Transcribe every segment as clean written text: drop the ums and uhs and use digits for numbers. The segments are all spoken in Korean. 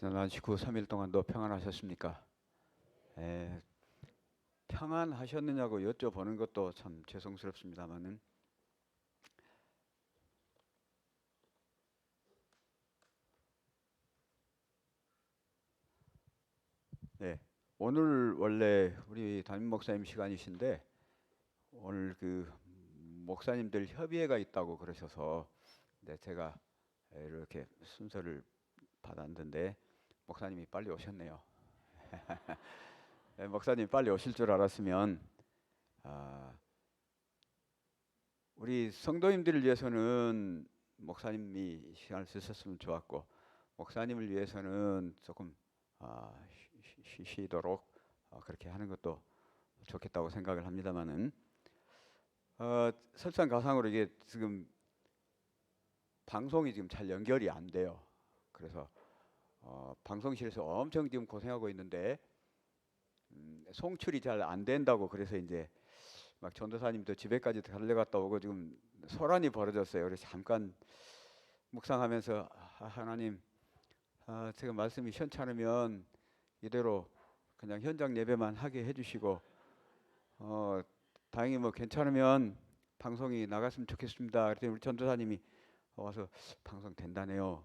지난 19, 3일 동안도 평안하셨습니까? 에, 평안하셨느냐고 여쭤보는 것도 참 죄송스럽습니다만은 네, 오늘 원래 우리 담임 목사님 시간이신데 오늘 그 목사님들 협의회가 있다고 그러셔서 제가 이렇게 순서를 받았는데 목사님이 빨리 오셨네요. 목사님 빨리 오실 줄 알았으면 아, 우리 성도님들을 위해서는 목사님이 시간을 쓰셨으면 좋았고 목사님을 위해서는 조금 쉬도록 그렇게 하는 것도 좋겠다고 생각을 합니다만은 설상가상으로 이게 지금 방송이 지금 잘 연결이 안 돼요. 그래서 방송실에서 엄청 지금 고생하고 있는데 송출이 잘 안 된다고 그래서 이제 막 전도사님도 집에까지 달려갔다 오고 지금 소란이 벌어졌어요. 그래서 잠깐 묵상하면서 하나님, 제가 말씀이 현찮으면 이대로 그냥 현장 예배만 하게 해주시고 다행히 뭐 괜찮으면 방송이 나갔으면 좋겠습니다. 그랬더니 우리 전도사님이 와서 방송 된다네요.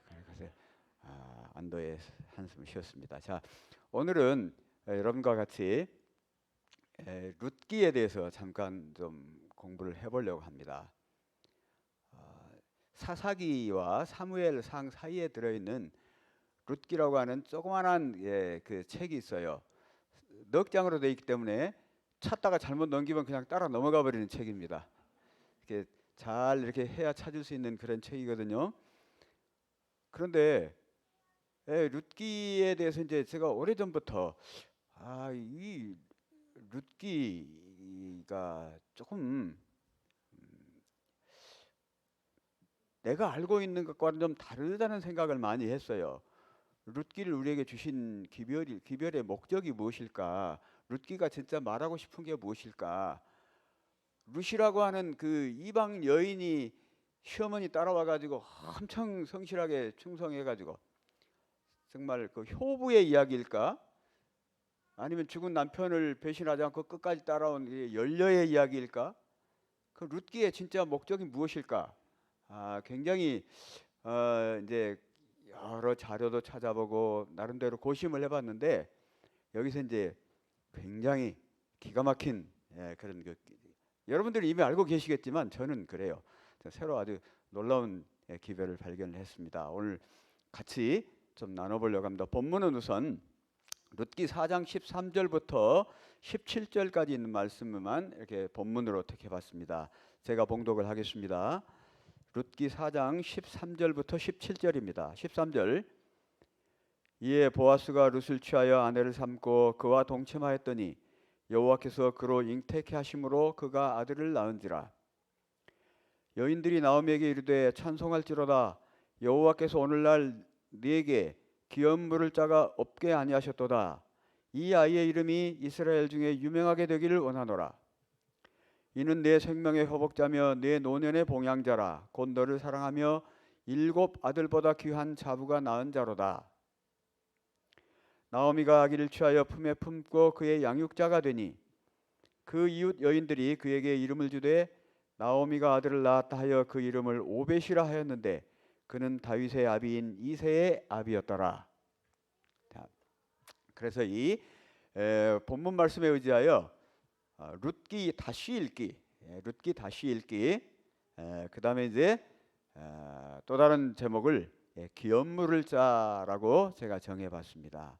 그래서 안도의 한숨을 쉬었습니다. 자, 오늘은 여러분과 같이 룻기에 대해서 잠깐 좀 공부를 해보려고 합니다. 사사기와 사무엘상 사이에 들어있는 룻기라고 하는 조그만한 그 책이 있어요. 넉 장으로 되어 있기 때문에 찾다가 잘못 넘기면 그냥 따라 넘어가 버리는 책입니다. 이렇게 잘 이렇게 해야 찾을 수 있는 그런 책이거든요. 그런데 룻기에 대해서 이제 제가 오래전부터 이 룻기가 조금 내가 알고 있는 것과는 좀 다르다는 생각을 많이 했어요. 룻기를 우리에게 주신 기별의 목적이 무엇일까? 룻기가 진짜 말하고 싶은 게 무엇일까? 룻이라고 하는 그 이방 여인이 시어머니 따라와 가지고 엄청 성실하게 충성해 가지고 정말 그 효부의 이야기일까? 아니면 죽은 남편을 배신하지 않고 끝까지 따라온 열녀의 이야기일까? 그 룻기의 진짜 목적이 무엇일까? 굉장히 이제 여러 자료도 찾아보고 나름대로 고심을 해봤는데 여기서 이제 굉장히 기가 막힌 그런 여러분들이 이미 알고 계시겠지만 저는 그래요. 새로 아주 놀라운 기별을 발견했습니다. 오늘 같이 좀 나눠보려고 합니다. 본문은 우선 룻기 4장 13절부터 17절까지 있는 말씀만 이렇게 본문으로 택해봤습니다. 제가 봉독을 하겠습니다. 룻기 4장 13절부터 17절입니다. 13절 이에 보아스가 룻을 취하여 아내를 삼고 그와 동침하였더니 여호와께서 그로 잉태케 하심으로 그가 아들을 낳은지라. 여인들이 나오미에게 이르되 찬송할지로다 여호와께서 오늘날 네게 기업 물을 자가 없게 아니하셨도다. 이 아이의 이름이 이스라엘 중에 유명하게 되기를 원하노라. 이는 내 생명의 허복자며 내 노년의 봉양자라. 곧 너를 사랑하며 7 아들보다 귀한 자부가 낳은 자로다. 나오미가 아기를 취하여 품에 품고 그의 양육자가 되니 그 이웃 여인들이 그에게 이름을 주되 나오미가 아들을 낳았다 하여 그 이름을 오벳이라 하였는데 그는 다윗의 아비인 이새의 아비였더라. 자, 그래서 이 본문 말씀에 의지하여 룻기 다시 읽기, 룻기 다시 읽기. 그 다음에 이제 또 다른 제목을 기업 물을 자라고 제가 정해봤습니다.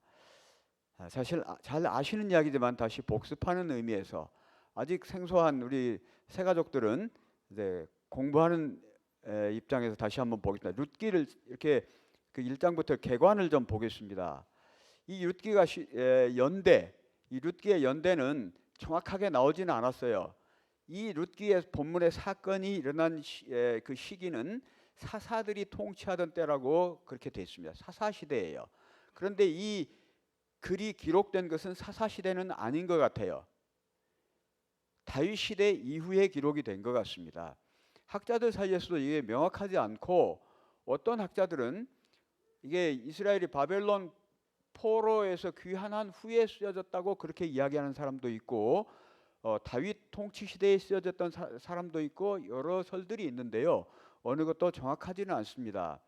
사실 잘 아시는 이야기지만 다시 복습하는 의미에서 아직 생소한 우리 새가족들은 이제 공부하는 입장에서 다시 한번 보겠습니다. 룻기를 이렇게 그 1장부터 개관을 좀 보겠습니다. 이 룻기가 이 룻기의 연대는 정확하게 나오지는 않았어요. 이 룻기의 본문의 사건이 일어난 그 시기는 사사들이 통치하던 때라고 그렇게 되어 있습니다. 사사 시대예요. 그런데 이 글이 기록된 것은 사사 시대는 아닌 것 같아요. 다윗 시대 이후에 기록이 된 것 같습니다. 학자들 사이에서도 이게 명확하지 않고 어떤 학자들은 이게 이스라엘이 바벨론 포로에서 귀환한 후에 쓰여졌다고 그렇게 이야기하는 사람도 있고, 다윗 통치 시대에 쓰여졌던 사람도 있고 여러 설들이 있는데요. 어느 것도 정확하지는 않습니다.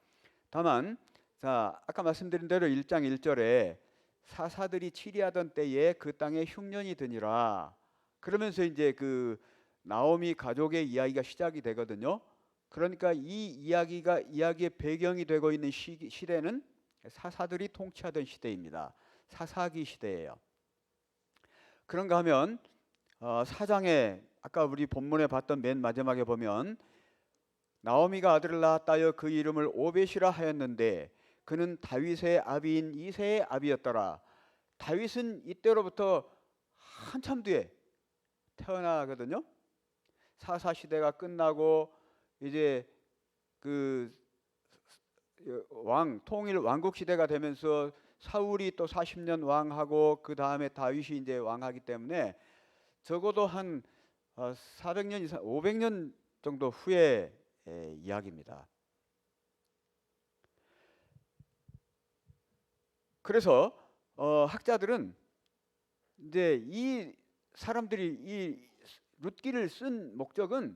다만 자, 아까 말씀드린 대로 1장 1절에 사사들이 치리하던 때에 그 땅에 흉년이 드니라. 그러면서 이제 그 나오미 가족의 이야기가 시작이 되거든요. 그러니까 이 이야기의 배경이 되고 있는 시대는 사사들이 통치하던 시대입니다. 사사기 시대예요. 그런가 하면 4장에 아까 우리 본문에 봤던 맨 마지막에 보면 나오미가 아들을 낳았다여 그 이름을 오벳이라 하였는데 그는 다윗의 아비인 이새의 아비였더라. 다윗은 이때로부터 한참 뒤에 태어나거든요. 사사 시대가 끝나고 이제 그 통일 왕국 시대가 되면서 사울이 또 40년 왕하고 그 다음에 다윗이 이제 왕하기 때문에 적어도 한 400년 이상 500년 정도 후의 이야기입니다. 그래서 학자들은 이제 이 사람들이 이 룻기를 쓴 목적은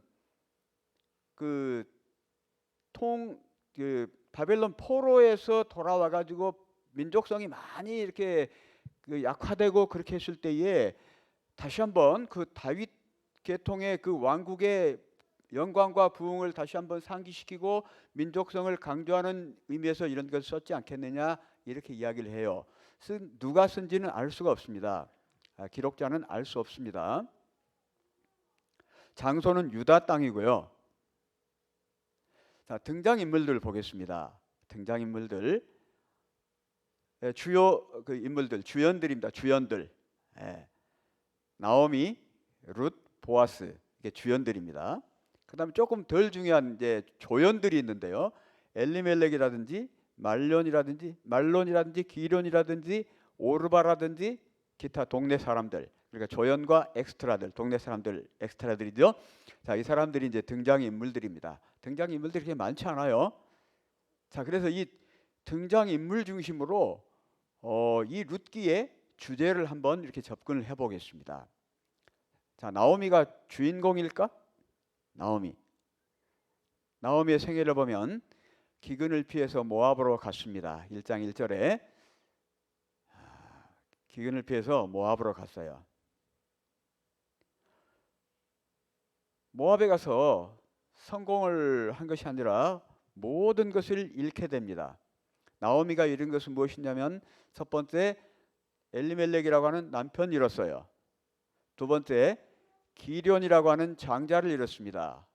그 바벨론 포로에서 돌아와 가지고 민족성이 많이 이렇게 약화되고 그렇게 했을 때에 다시 한번 그 다윗 계통의 그 왕국의 영광과 부흥을 다시 한번 상기시키고 민족성을 강조하는 의미에서 이런 것을 썼지 않겠느냐 이렇게 이야기를 해요. 누가 쓴지는 알 수가 없습니다. 기록자는 알 수 없습니다. 장소는 유다 땅이고요. 자, 등장인물들 보겠습니다. 등장인물들 주요 그 인물들 주연들입니다. 주연들 나오미, 룻, 보아스 이게 주연들입니다. 그다음에 조금 덜 중요한 이제 조연들이 있는데요. 엘리멜렉이라든지 말론이라든지 기론이라든지 오르바라든지 기타 동네 사람들, 그러니까 조연과 엑스트라들, 동네 사람들 엑스트라들이죠. 자, 이 사람들이 이제 등장 인물들입니다. 등장 인물들이 그렇게 많지 않아요. 자, 그래서 이 등장 인물 중심으로 이 룻기의 주제를 한번 이렇게 접근을 해보겠습니다. 자, 나오미가 주인공일까? 나오미의 생애를 보면 기근을 피해서 모압으로 갔습니다. 1장 1절에 기근을 피해서 모압으로 갔어요. 모압에 가서 성공을 한 것이 아니라 모든 것을 잃게 됩니다. 나오미가 잃은 것은 무엇이냐면 첫 번째 엘리멜렉이라고 하는 남편 잃었어요. 두 번째 기련이라고 하는 장자를 잃었습니다.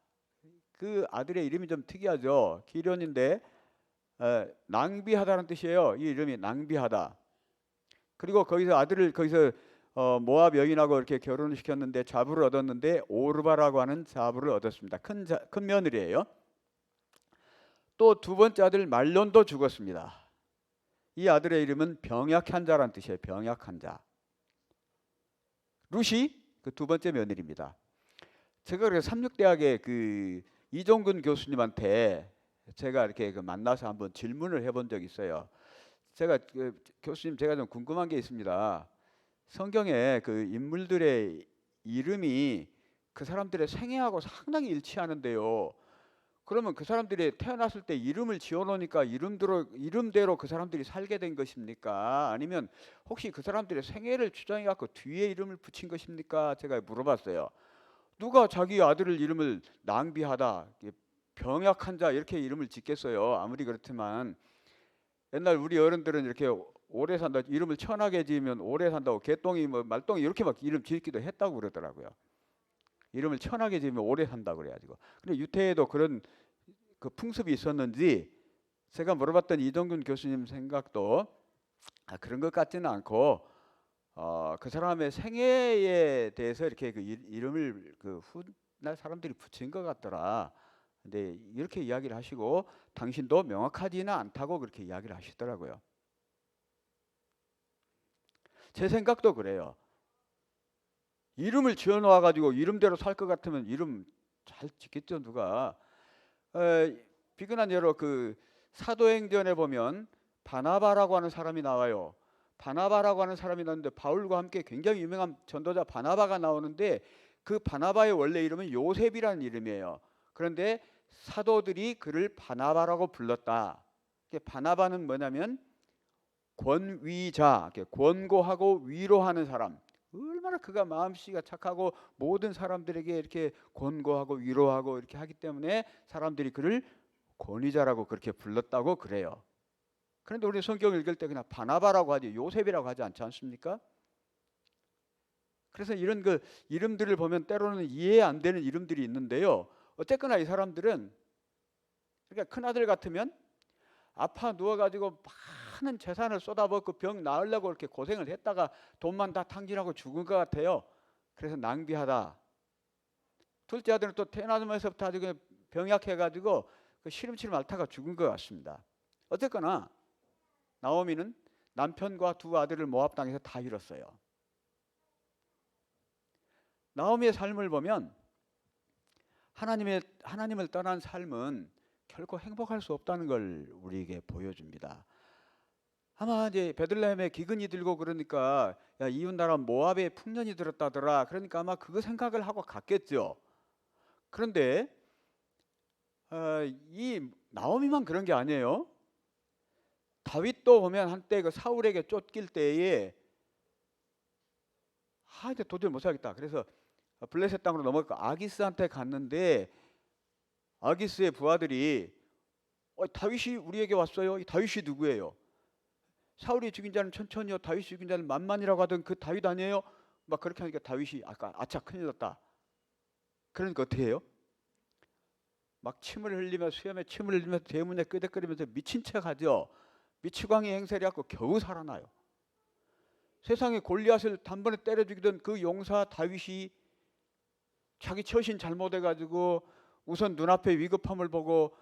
그 아들의 이름이 좀 특이하죠. 기련인데 낭비하다는 뜻이에요. 이 이름이 낭비하다. 그리고 거기서 모압 여인하고 이렇게 결혼을 시켰는데 자부를 얻었는데 오르바라고 하는 자부를 얻었습니다. 큰 며느리예요. 또 두 번째 아들 말론도 죽었습니다. 이 아들의 이름은 병약한 자라는 뜻이에요. 병약한 자. 룻이 그 두 번째 며느리입니다. 제가 그래서 삼육대학의 그 이종근 교수님한테 제가 이렇게 만나서 한번 질문을 해본 적이 있어요. 제가 교수님 제가 좀 궁금한 게 있습니다. 성경에 그 인물들의 이름이 그 사람들의 생애하고 상당히 일치하는데요. 그러면 그 사람들이 태어났을 때 이름을 지어놓으니까 이름대로 그 사람들이 살게 된 것입니까? 아니면 혹시 그 사람들의 생애를 추정해갖고 뒤에 이름을 붙인 것입니까? 제가 물어봤어요. 누가 자기 아들을 이름을 낭비하다, 병약한 자 이렇게 이름을 짓겠어요? 아무리 그렇지만 옛날 우리 어른들은 이렇게 오래 산다 이름을 천하게 지으면 오래 산다고 개똥이 뭐 말똥이 이렇게 막 이름 짓기도 했다고 그러더라고요. 이름을 천하게 지으면 오래 산다 그래가지고. 근데 유태에도 그런 그 풍습이 있었는지 제가 물어봤던 이정균 교수님 생각도 그런 것 같지는 않고 그 사람의 생애에 대해서 이렇게 그 이름을 그 훗날 사람들이 붙인 것 같더라. 근데 이렇게 이야기를 하시고 당신도 명확하지는 않다고 그렇게 이야기를 하시더라고요. 제 생각도 그래요. 이름을 지어놓아 가지고 이름대로 살 것 같으면 이름 잘 짓겠죠 누가. 비근한 예로 그 사도행전에 보면 바나바라고 하는 사람이 나와요. 바나바라고 하는 사람이 나오는데 바울과 함께 굉장히 유명한 전도자 바나바가 나오는데 그 바나바의 원래 이름은 요셉이라는 이름이에요. 그런데 사도들이 그를 바나바라고 불렀다. 바나바는 뭐냐면 권위자, 권고하고 위로하는 사람. 얼마나 그가 마음씨가 착하고 모든 사람들에게 이렇게 권고하고 위로하고 이렇게 하기 때문에 사람들이 그를 권위자라고 그렇게 불렀다고 그래요. 그런데 우리 성경 읽을 때 그냥 바나바라고 하지 요셉이라고 하지 않지 않습니까? 그래서 이런 그 이름들을 보면 때로는 이해 안 되는 이름들이 있는데요. 어쨌거나 이 사람들은 그러니까 큰아들 같으면 아파 누워가지고 많은 재산을 쏟아붓고 병 나으려고 이렇게 고생을 했다가 돈만 다 탕진하고 죽은 것 같아요. 그래서 낭비하다. 둘째 아들은 또 태어나면서부터 아주 그냥 병약해가지고 그 시름시름 앓다가 죽은 것 같습니다. 어쨌거나 나오미는 남편과 두 아들을 모압 당해서 다 잃었어요. 나오미의 삶을 보면 하나님을 떠난 삶은 결코 행복할 수 없다는 걸 우리에게 보여줍니다. 아마 이제 베들레헴에 기근이 들고 그러니까 야, 이웃 나라 모압에 풍년이 들었다더라. 그러니까 아마 그거 생각을 하고 갔겠죠. 그런데 이 나오미만 그런 게 아니에요. 다윗도 보면 한때 그 사울에게 쫓길 때에 이제 도저히 못 살겠다. 그래서 블레셋 땅으로 넘어가고 아기스한테 갔는데 아기스의 부하들이 다윗이 우리에게 왔어요. 이 다윗이 누구예요? 사울이 죽인 자는 천천히요, 다윗이 죽인 자는 만만이라고 하던 그 다윗 아니에요? 막 그렇게 하니까 다윗이 아차 큰일 났다. 그러니까 어떻게 해요? 막 침을 흘리며 수염에 침을 흘리면서 대문에 끄덕거리면서 미친 척 하죠. 미치광이 행세를 갖고 겨우 살아나요. 세상에 골리앗을 단번에 때려 죽이던 그 용사 다윗이 자기 처신 잘못해가지고 우선 눈앞에 위급함을 보고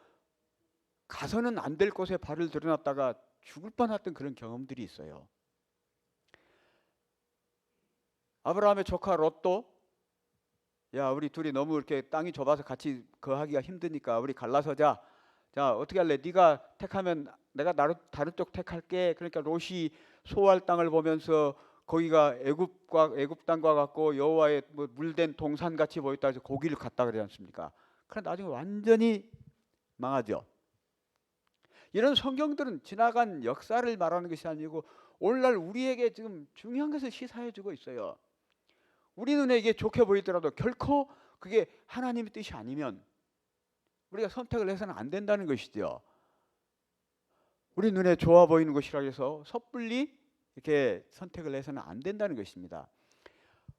가서는 안 될 곳에 발을 들여놨다가 죽을 뻔했던 그런 경험들이 있어요. 아브라함의 조카 롯도 야 우리 둘이 너무 이렇게 땅이 좁아서 같이 거하기가 힘드니까 우리 갈라서자. 자 어떻게 할래? 네가 택하면 내가 다른 쪽 택할게. 그러니까 롯이 소할 땅을 보면서 거기가 애굽 땅과 같고 여호와의 뭐 물된 동산 같이 보였다 해서 거기를 갔다 그러지 않습니까? 그런데 나중에 완전히 망하죠. 이런 성경들은 지나간 역사를 말하는 것이 아니고 오늘날 우리에게 지금 중요한 것을 시사해주고 있어요. 우리 눈에 이게 좋게 보이더라도 결코 그게 하나님의 뜻이 아니면 우리가 선택을 해서는 안 된다는 것이죠. 우리 눈에 좋아 보이는 것이라 해서 섣불리 이렇게 선택을 해서는 안 된다는 것입니다.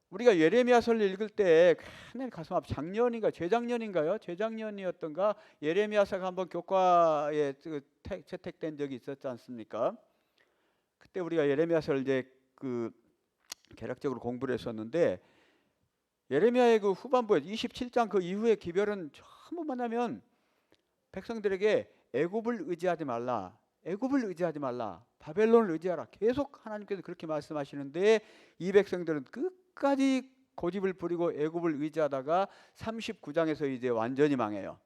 우리가 예레미야서를 읽을 때 굉장히 가슴 아프. 작년인가 재작년인가요? 재작년이었던가 예레미야서가 한번 교과에 채택된 적이 있었지 않습니까? 그때 우리가 예레미야서를 이제 그 개략적으로 공부를 했었는데 예레미야의 그 후반부에 27장 그 이후의 기별은 전부 뭐냐면 백성들에게 애굽을 의지하지 말라. 애굽을 의지하지 말라. 바벨론을 의지하라. 계속 하나님께서 그렇게 말씀하시는데 이 백성들은 끝까지 고집을 부리고 애굽을 의지하다가 39장에서 이제 완전히 망해요.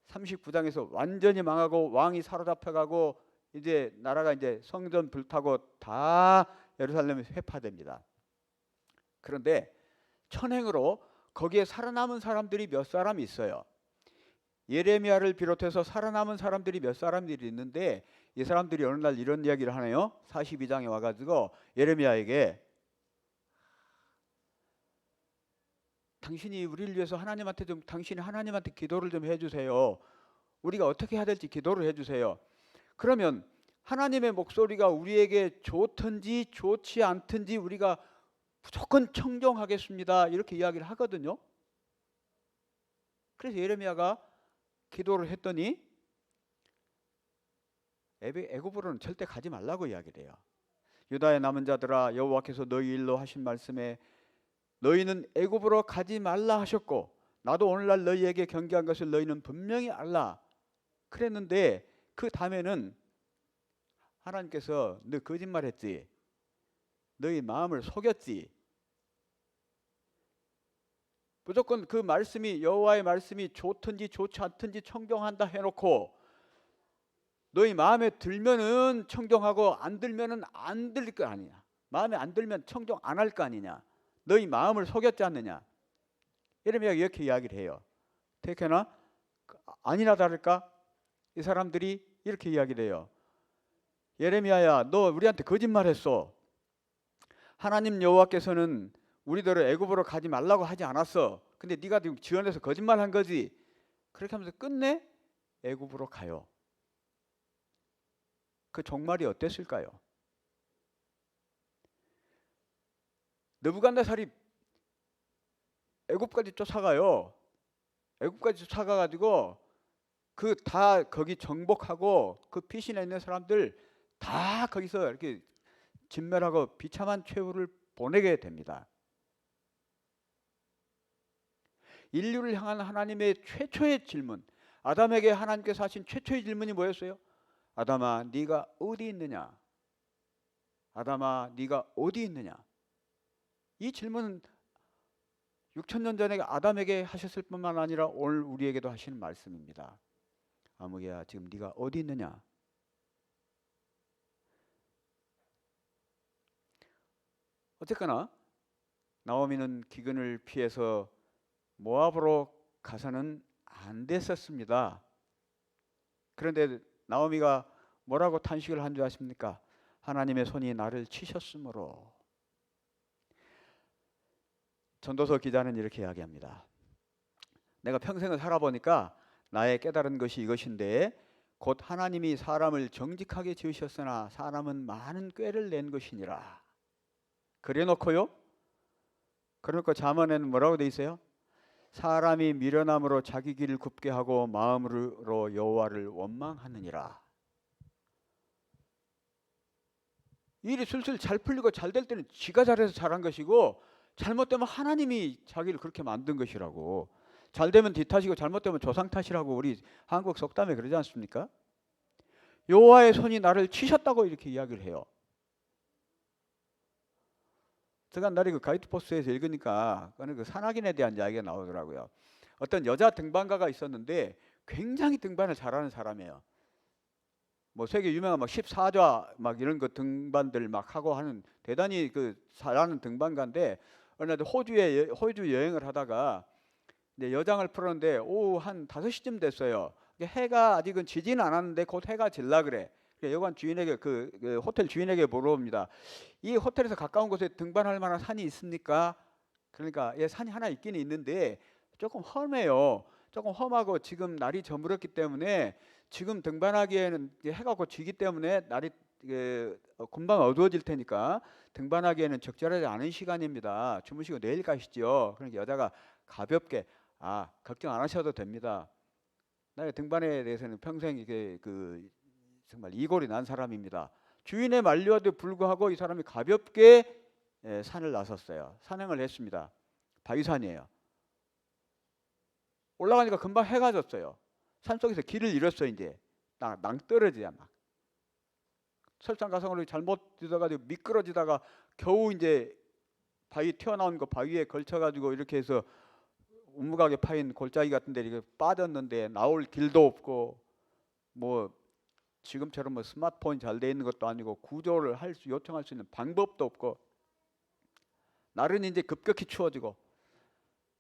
39장에서 완전히 망하고 왕이 사로잡혀가고 이제 나라가 이제 성전 불타고 다 예루살렘이 회파됩니다. 그런데 천행으로 거기에 살아남은 사람들이 몇 사람이 있어요. 예레미야를 비롯해서 살아남은 사람들이 몇 사람들이 있는데 이 사람들이 어느 날 이런 이야기를 하네요. 42장에 와가지고 예레미야에게 당신이 우리를 위해서 당신이 하나님한테 기도를 좀 해주세요. 우리가 어떻게 해야 될지 기도를 해주세요. 그러면 하나님의 목소리가 우리에게 좋든지 좋지 않든지 우리가 무조건 청종하겠습니다. 이렇게 이야기를 하거든요. 그래서 예레미야가 기도를 했더니 애굽으로는 절대 가지 말라고 이야기를 해요. 유다의 남은 자들아 여호와께서 너희 일로 하신 말씀에 너희는 애굽으로 가지 말라 하셨고 나도 오늘날 너희에게 경계한 것을 너희는 분명히 알라 그랬는데 그 다음에는 하나님께서 너 거짓말했지, 너희 마음을 속였지. 무조건 그 말씀이 여호와의 말씀이 좋든지 좋지 않든지 청종한다 해놓고 너희 마음에 들면은 청종하고 안 들면은 안 들릴 거 아니냐. 마음에 안 들면 청종 안 할 거 아니냐. 너희 마음을 속였지 않느냐. 예레미야가 이렇게 이야기를 해요. 택해나 아니나 다를까 이 사람들이 이렇게 이야기를 해요. 예레미야야, 너 우리한테 거짓말했어. 하나님 여호와께서는 우리들을 애굽으로 가지 말라고 하지 않았어. 근데 네가 지금 지원해서 거짓말한 거지. 그렇게 하면서 끝내 애굽으로 가요. 그 종말이 어땠을까요? 느부갓네살이 애굽까지 쫓아가요. 애굽까지 쫓아가가지고 그 다 거기 정복하고 그 피신해 있는 사람들 다 거기서 이렇게 진멸하고 비참한 최후를 보내게 됩니다. 인류를 향한 하나님의 최초의 질문, 아담에게 하나님께서 하신 최초의 질문이 뭐였어요? 아담아, 네가 어디 있느냐? 아담아, 네가 어디 있느냐? 이 질문은 6,000년 전에 아담에게 하셨을 뿐만 아니라 오늘 우리에게도 하시는 말씀입니다. 아무개야, 지금 네가 어디 있느냐? 어쨌거나 나오미는 기근을 피해서 모압으로 가서는 안 됐었습니다. 그런데 나오미가 뭐라고 탄식을 한 줄 아십니까? 하나님의 손이 나를 치셨으므로. 전도서 기자는 이렇게 이야기합니다. 내가 평생을 살아보니까 나의 깨달은 것이 이것인데 곧 하나님이 사람을 정직하게 지으셨으나 사람은 많은 꾀를 낸 것이니라. 그래놓고요. 그러니까 잠언에는 뭐라고 돼 있어요? 사람이 미련함으로 자기 길을 굽게 하고 마음으로 여호와를 원망하느니라. 일이 슬슬 잘 풀리고 잘 될 때는 지가 잘해서 잘한 것이고 잘못되면 하나님이 자기를 그렇게 만든 것이라고. 잘 되면 뒷 탓이고 잘못되면 조상 탓이라고 우리 한국 속담에 그러지 않습니까? 여호와의 손이 나를 치셨다고 이렇게 이야기를 해요. 제가 한 날에 그 가이드포스에서 읽으니까 그 산악인에 대한 이야기가 나오더라고요. 어떤 여자 등반가가 있었는데 굉장히 등반을 잘하는 사람이에요. 뭐 세계 유명한 막 14좌 막 이런 거 등반들 막 하고 하는 대단히 그 잘하는 등반가인데 어느 날 호주 여행을 하다가 이제 여장을 풀었는데 오후 한 5시쯤 됐어요. 해가 아직은 지지는 않았는데 곧 해가 질라 그래. 여관 주인에게 그 호텔 주인에게 물어봅니다. 이 호텔에서 가까운 곳에 등반할 만한 산이 있습니까? 그러니까 예, 산이 하나 있기는 있는데 조금 험해요. 조금 험하고 지금 날이 저물었기 때문에 지금 등반하기에는 해가 곧 지기 때문에 날이 금방 어두워질 테니까 등반하기에는 적절하지 않은 시간입니다. 주무시고 내일 가시죠. 그러니까 여자가 가볍게 걱정 안 하셔도 됩니다. 나의 등반에 대해서는 평생 이게 정말 이골이 난 사람입니다. 주인의 만류에도 불구하고 이 사람이 가볍게 산을 나섰어요. 산행을 했습니다. 바위산이에요. 올라가니까 금방 해가 졌어요. 산속에서 길을 잃었어. 이제 낭떠러지야 막. 설상가상으로 잘못 뛰어가지고 미끄러지다가 겨우 이제 바위 튀어나온 거 바위에 걸쳐가지고 이렇게 해서 우무하게 파인 골짜기 같은데 이렇게 빠졌는데 나올 길도 없고 뭐 지금처럼 뭐 스마트폰 잘 돼 있는 것도 아니고 구조를 요청할 수 있는 방법도 없고 날은 이제 급격히 추워지고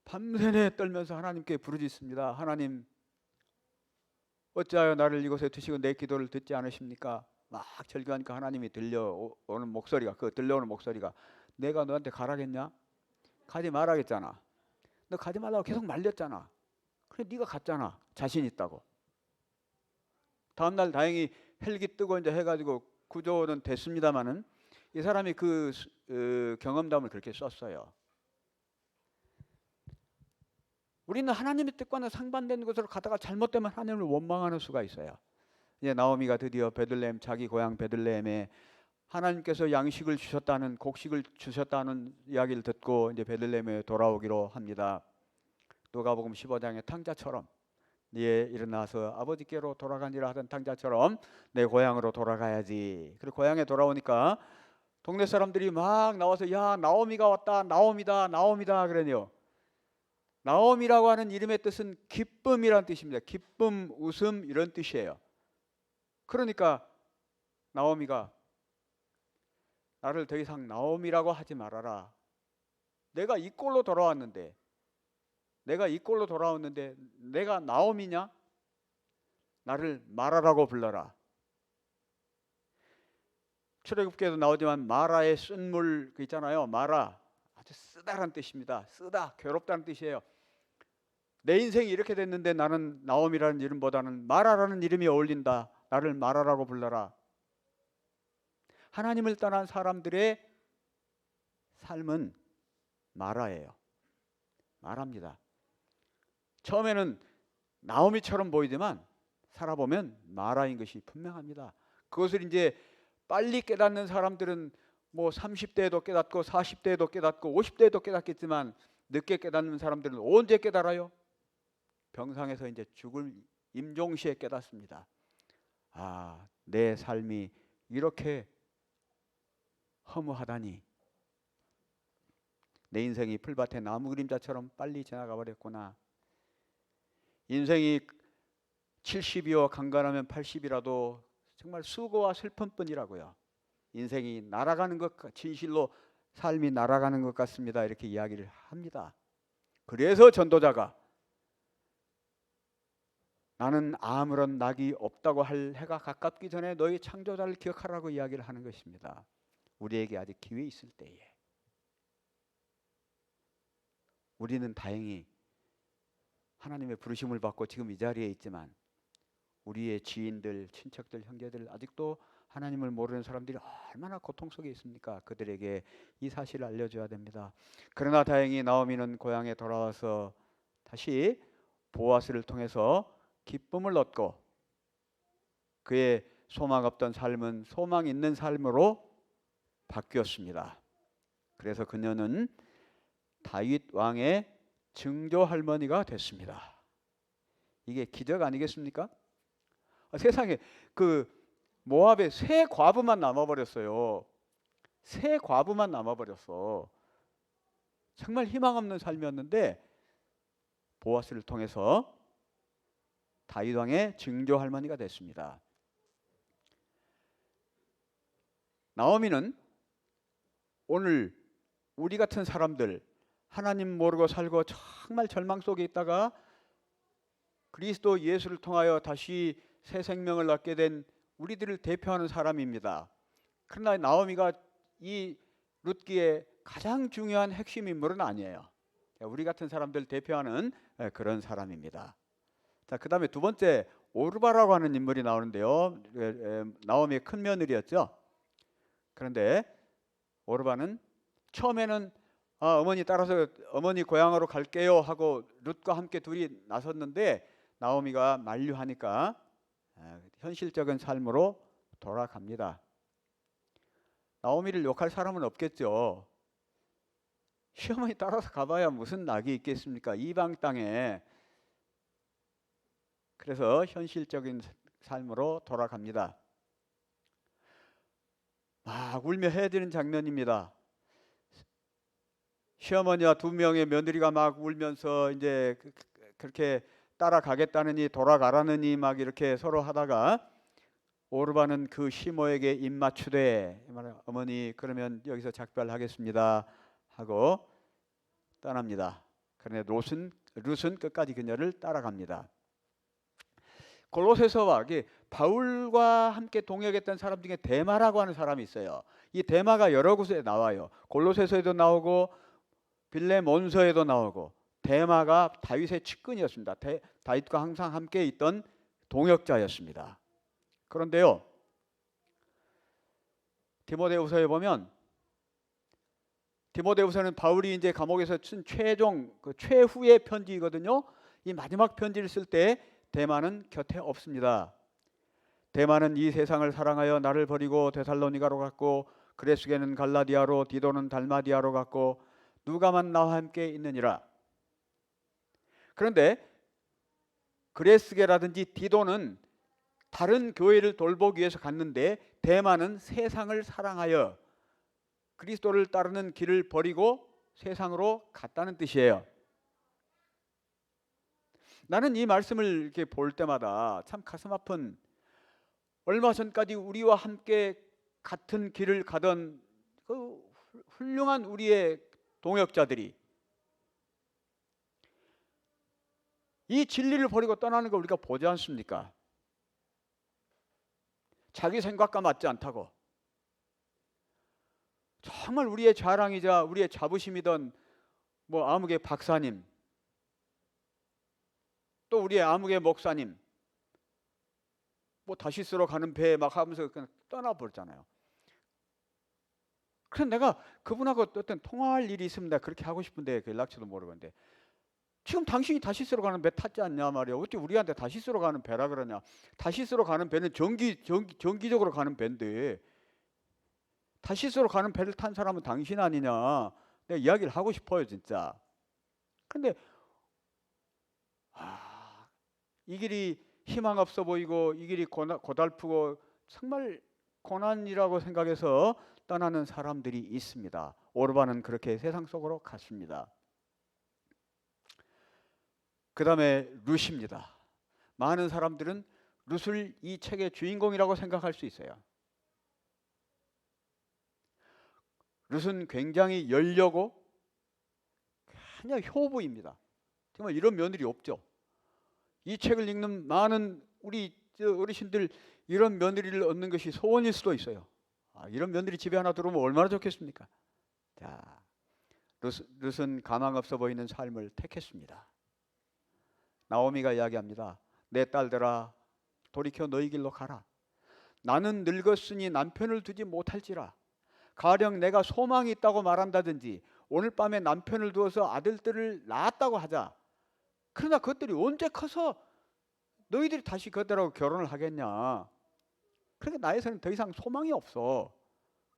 밤새내 떨면서 하나님께 부르짖습니다. 하나님, 어찌하여 나를 이곳에 두시고 내 기도를 듣지 않으십니까? 막 절규하니까 하나님이 들려오는 목소리가 내가 너한테 가라겠냐? 가지 말라겠잖아. 너 가지 말라고 계속 말렸잖아. 그래 네가 갔잖아. 자신 있다고. 다음날 다행히 헬기 뜨고 이제 해가지고 구조는 됐습니다마는 이 사람이 그 경험담을 그렇게 썼어요. 우리는 하나님의 뜻과는 상반된 곳으로 가다가 잘못되면 하나님을 원망하는 수가 있어요. 이제 나오미가 드디어 베들레헴, 자기 고향 베들레헴에 하나님께서 양식을 주셨다는, 곡식을 주셨다는 이야기를 듣고 이제 베들레헴에 돌아오기로 합니다. 누가복음 15장의 탕자처럼 네 일어나서 아버지께로 돌아가니라 하던 탕자처럼 내 고향으로 돌아가야지. 그리고 고향에 돌아오니까 동네 사람들이 막 나와서 야 나오미가 왔다, 나오미다, 나오미다 그러네요. 나오미라고 하는 이름의 뜻은 기쁨이란 뜻입니다. 기쁨, 웃음 이런 뜻이에요. 그러니까 나오미가 나를 더 이상 나오미라고 하지 말아라. 내가 이 꼴로 돌아왔는데 내가 나오미냐? 나를 마라라고 불러라. 출애굽기에도 나오지만 마라의 쓴물 그 있잖아요. 마라 아주 쓰다란 뜻입니다. 쓰다, 괴롭다는 뜻이에요. 내 인생이 이렇게 됐는데 나는 나옴이라는 이름보다는 마라라는 이름이 어울린다. 나를 마라라고 불러라. 하나님을 떠난 사람들의 삶은 마라예요. 마라입니다. 처음에는 나오미처럼 보이지만 살아보면 마라인 것이 분명합니다. 그것을 이제 빨리 깨닫는 사람들은 뭐 30대에도 깨닫고 40대에도 깨닫고 50대에도 깨닫겠지만 늦게 깨닫는 사람들은 언제 깨달아요? 병상에서 이제 죽을 임종시에 깨닫습니다. 아, 내 삶이 이렇게 허무하다니. 내 인생이 풀밭의 나무 그림자처럼 빨리 지나가 버렸구나. 인생이 70이요 강간하면 80이라도 정말 수고와 슬픔뿐이라고요. 인생이 날아가는 것, 진실로 삶이 날아가는 것 같습니다. 이렇게 이야기를 합니다. 그래서 전도자가 나는 아무런 낙이 없다고 할 해가 가깝기 전에 너희 창조자를 기억하라고 이야기를 하는 것입니다. 우리에게 아직 기회 있을 때에 우리는 다행히 하나님의 부르심을 받고 지금 이 자리에 있지만 우리의 지인들, 친척들, 형제들 아직도 하나님을 모르는 사람들이 얼마나 고통 속에 있습니까? 그들에게 이 사실을 알려줘야 됩니다. 그러나 다행히 나오미는 고향에 돌아와서 다시 보아스를 통해서 기쁨을 얻고 그의 소망 없던 삶은 소망 있는 삶으로 바뀌었습니다. 그래서 그녀는 다윗 왕의 증조 할머니가 됐습니다. 이게 기적 아니겠습니까? 세상에 그 모압에 세 과부만 남아버렸어요. 세 과부만 남아버렸어. 정말 희망 없는 삶이었는데 보아스를 통해서 다윗 왕의 증조 할머니가 됐습니다. 나오미는 오늘 우리 같은 사람들 하나님 모르고 살고 정말 절망 속에 있다가 그리스도 예수를 통하여 다시 새 생명을 얻게 된 우리들을 대표하는 사람입니다. 그러나 나오미가 이 룻기의 가장 중요한 핵심 인물은 아니에요. 우리 같은 사람들 대표하는 그런 사람입니다. 자, 그 다음에 두 번째 오르바라고 하는 인물이 나오는데요. 나오미의 큰 며느리였죠. 그런데 오르바는 처음에는 어머니 따라서 어머니 고향으로 갈게요 하고 룻과 함께 둘이 나섰는데 나오미가 만류하니까 현실적인 삶으로 돌아갑니다. 나오미를 욕할 사람은 없겠죠. 시어머니 따라서 가봐야 무슨 낙이 있겠습니까? 이방 땅에. 그래서 현실적인 삶으로 돌아갑니다. 막 울며 헤어지는 장면입니다. 시어머니와 두 명의 며느리가 막 울면서 이제 그렇게 따라가겠다느니 돌아가라느니 막 이렇게 서로 하다가 오르바는 그 시모에게 입맞추되 어머니 그러면 여기서 작별하겠습니다 하고 떠납니다. 그런데 룻은 끝까지 그녀를 따라갑니다. 골로새서와 바울과 함께 동역했던 사람 중에 데마라고 하는 사람이 있어요. 이 데마가 여러 곳에 나와요. 골로새서에도 나오고 빌레몬서에도 나오고. 데마가 다윗의 측근이었습니다. 다윗과 항상 함께 있던 동역자였습니다. 그런데요, 디모데후서에 보면 디모데후서는 바울이 이제 감옥에서 쓴 최후의 편지이거든요. 이 마지막 편지를 쓸 때 데마는 곁에 없습니다. 데마는 이 세상을 사랑하여 나를 버리고 데살로니가로 갔고 그레스게는 갈라디아로 디도는 달마디아로 갔고 누가만 나와 함께 있느니라. 그런데 그레스게라든지 디도는 다른 교회를 돌보기 위해서 갔는데 데마는 세상을 사랑하여 그리스도를 따르는 길을 버리고 세상으로 갔다는 뜻이에요. 나는 이 말씀을 이렇게 볼 때마다 참 가슴 아픈, 얼마 전까지 우리와 함께 같은 길을 가던 그 훌륭한 우리의 동역자들이 이 진리를 버리고 떠나는 걸 우리가 보지 않습니까? 자기 생각과 맞지 않다고. 정말 우리의 자랑이자 우리의 자부심이던 뭐 아무개 박사님, 또 우리의 아무개 목사님, 뭐 다시스로 가는 배 막 하면서 그냥 떠나버렸잖아요. 그래서 내가 그분하고 어떤 통화할 일이 있으면 내가 그렇게 하고 싶은데 그 연락처도 모르겠는데, 지금 당신이 다시스로 가는 배 탔지 않냐 말이야. 어찌 우리한테 다시스로 가는 배라 그러냐. 다시스로 가는 배는 정기적으로 가는 배인데 다시스로 가는 배를 탄 사람은 당신 아니냐. 내가 이야기를 하고 싶어요 진짜. 근데 이 길이 희망 없어 보이고 이 길이 고달프고 정말 고난이라고 생각해서 떠나는 사람들이 있습니다. 오르반은 그렇게 세상 속으로 갔습니다. 그 다음에 룻입니다. 많은 사람들은 룻을 이 책의 주인공이라고 생각할 수 있어요. 룻은 굉장히 열려고 그냥 효부입니다. 정말 이런 며느리 없죠. 이 책을 읽는 많은 우리 어르신들 이런 며느리를 얻는 것이 소원일 수도 있어요. 이런 며느리 집에 하나 들어오면 얼마나 좋겠습니까? 자, 룻은 가망 없어 보이는 삶을 택했습니다. 나오미가 이야기합니다. 내 딸들아 돌이켜 너희 길로 가라. 나는 늙었으니 남편을 두지 못할지라. 가령 내가 소망이 있다고 말한다든지 오늘 밤에 남편을 두어서 아들들을 낳았다고 하자. 그러나 그것들이 언제 커서 너희들이 다시 그들하고 결혼을 하겠냐. 그러니까 나에서는 더 이상 소망이 없어.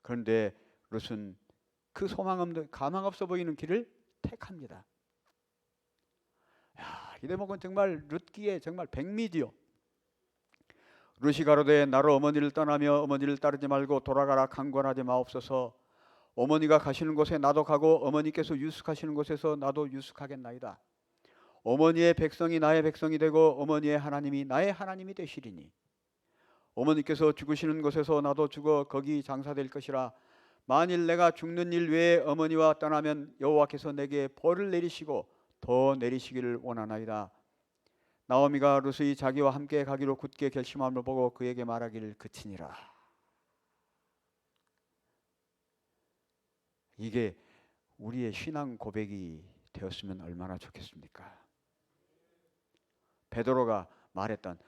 그런데 룻은 그 소망 없는 가망 없어 보이는 길을 택합니다. 이 대목은 정말 룻기에 정말 백미지요. 룻이 가로되 나로 어머니를 떠나며 어머니를 따르지 말고 돌아가라 강권하지 마옵소서. 어머니가 가시는 곳에 나도 가고 어머니께서 유숙하시는 곳에서 나도 유숙하겠나이다. 어머니의 백성이 나의 백성이 되고 어머니의 하나님이 나의 하나님이 되시리니 어머니께서 죽으시는 곳에서 나도 죽어 거기 장사될 것이라. 만일 내가 죽는 일 외에 어머니와 떠나면 여호와께서 내게 벌을 내리시고 더 내리시기를 원하나이다. 나오미가 룻이 자기와 함께 가기로 굳게 결심함을 보고 그에게 말하기를 그치니라. 이게 우리의 신앙 고백이 되었으면 얼마나 좋겠습니까? 베드로가 말했던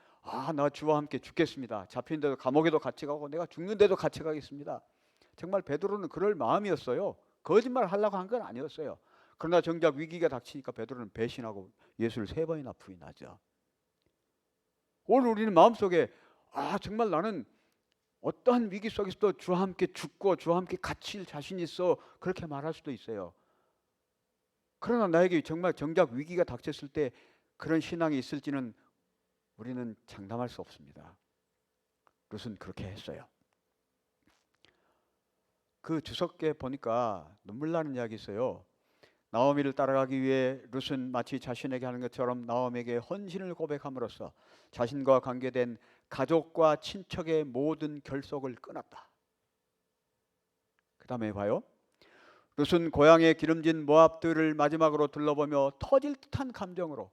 나 주와 함께 죽겠습니다. 잡힌데도 감옥에도 같이 가고 내가 죽는데도 같이 가겠습니다. 정말 베드로는 그럴 마음이었어요. 거짓말 하려고 한 건 아니었어요. 그러나 정작 위기가 닥치니까 베드로는 배신하고 예수를 3번이나 부인하죠. 오늘 우리는 마음속에 정말 나는 어떠한 위기 속에서도 주와 함께 죽고 주와 함께 갇힐 자신이 있어, 그렇게 말할 수도 있어요. 그러나 나에게 정말 정작 위기가 닥쳤을 때 그런 신앙이 있을지는 우리는 장담할 수 없습니다. 룻은 그렇게 했어요. 그 주석에 보니까 눈물 나는 이야기 있어요. 나오미를 따라가기 위해 룻은 마치 자신에게 하는 것처럼 나오미에게 헌신을 고백함으로써 자신과 관계된 가족과 친척의 모든 결속을 끊었다. 그 다음에 봐요. 룻은 고향에 기름진 모압들을 마지막으로 둘러보며 터질 듯한 감정으로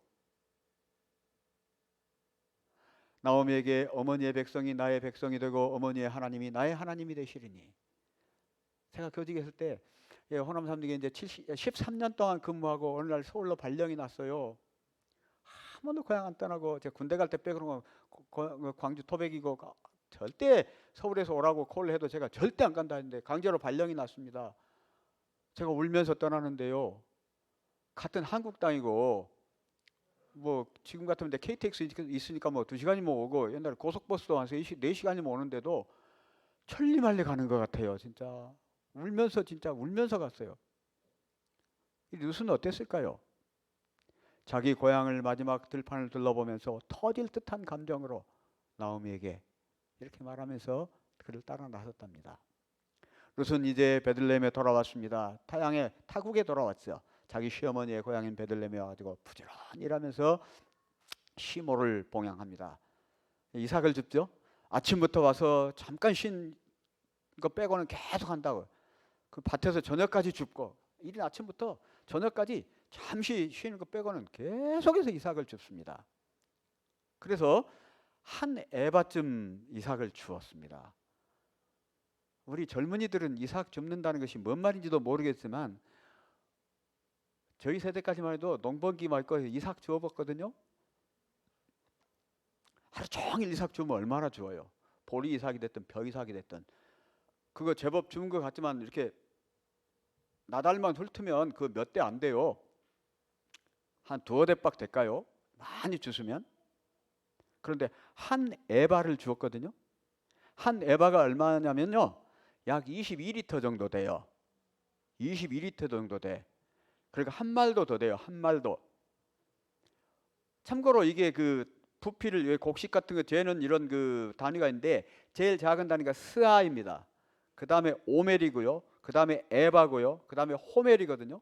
나오미에게 어머니의 백성이 나의 백성이 되고 어머니의 하나님이 나의 하나님이 되시리니. 제가 교직에 있을 때 호남 삼직에 이제 13년 동안 근무하고 어느 날 서울로 발령이 났어요. 한 번도 고향 안 떠나고 제가 군대 갈 때 빼고는 광주 토백이고 절대 서울에서 오라고 콜을 해도 제가 절대 안 간다 했는데 강제로 발령이 났습니다. 제가 울면서 떠나는데요. 같은 한국 땅이고 뭐 지금 같으면 KTX 있으니까 뭐 2시간이면 오고 옛날에 고속버스도 와서 4시간이면 오는데도 천리말리 가는 것 같아요. 진짜 울면서 갔어요. 이 룻은 어땠을까요? 자기 고향을 마지막 들판을 둘러보면서 터질 듯한 감정으로 나오미에게 이렇게 말하면서 그를 따라 나섰답니다. 룻은 이제 베들레헴에 돌아왔습니다. 타국에 돌아왔죠. 자기 시어머니의 고향인 베들레헴에 와가지고 부지런히 일하면서 시모를 봉양합니다. 이삭을 줍죠. 아침부터 와서 잠깐 쉰 거 빼고는 계속 한다고. 그 밭에서 저녁까지 줍고, 이른 아침부터 저녁까지 잠시 쉬는 거 빼고는 계속해서 이삭을 줍습니다. 그래서 한 에바쯤 이삭을 주었습니다. 우리 젊은이들은 이삭 줍는다는 것이 뭔 말인지도 모르겠지만 저희 세대까지만 해도 농번기 말고 이삭 주워봤거든요. 하루 종일 이삭 주면 얼마나 주어요. 보리 이삭이 됐든 벼 이삭이 됐든. 그거 제법 주는 것 같지만 이렇게 나달만 훑으면 그 몇 대 안 돼요. 한 두어 대박 될까요? 많이 주시면. 그런데 한 에바를 주었거든요. 한 에바가 얼마냐면요, 약 22리터 정도 돼요. 22리터 정도 돼. 그러니까 한 말도 더 돼요. 한 말도. 참고로 이게 그 부피를 왜 곡식 같은 거 재는 이런 그 단위가 있는데 제일 작은 단위가 스아입니다. 그 다음에 오멜이고요. 그 다음에 에바고요. 그 다음에 호멜이거든요.